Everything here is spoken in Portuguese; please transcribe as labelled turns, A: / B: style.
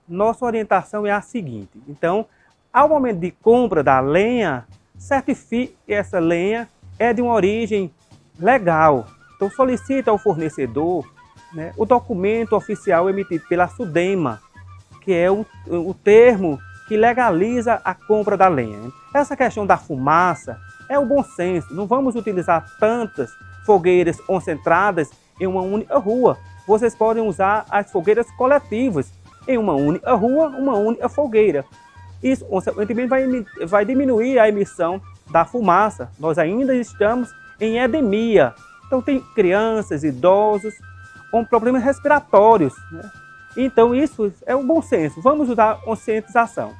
A: Nossa orientação é a seguinte: então, ao momento de compra da lenha, certifique que essa lenha é de uma origem legal. Então, solicite ao fornecedor, né, o documento oficial emitido pela SUDEMA, que é o termo que legaliza a compra da lenha. Essa questão da fumaça é o bom senso. Não vamos utilizar tantas fogueiras concentradas em uma única rua. Vocês podem usar as fogueiras coletivas em uma única rua, uma única fogueira. Isso, consequentemente, vai diminuir a emissão da fumaça. Nós ainda estamos em endemia. Então, tem crianças, idosos com problemas respiratórios, né? Então, isso é o bom senso. Vamos usar conscientização.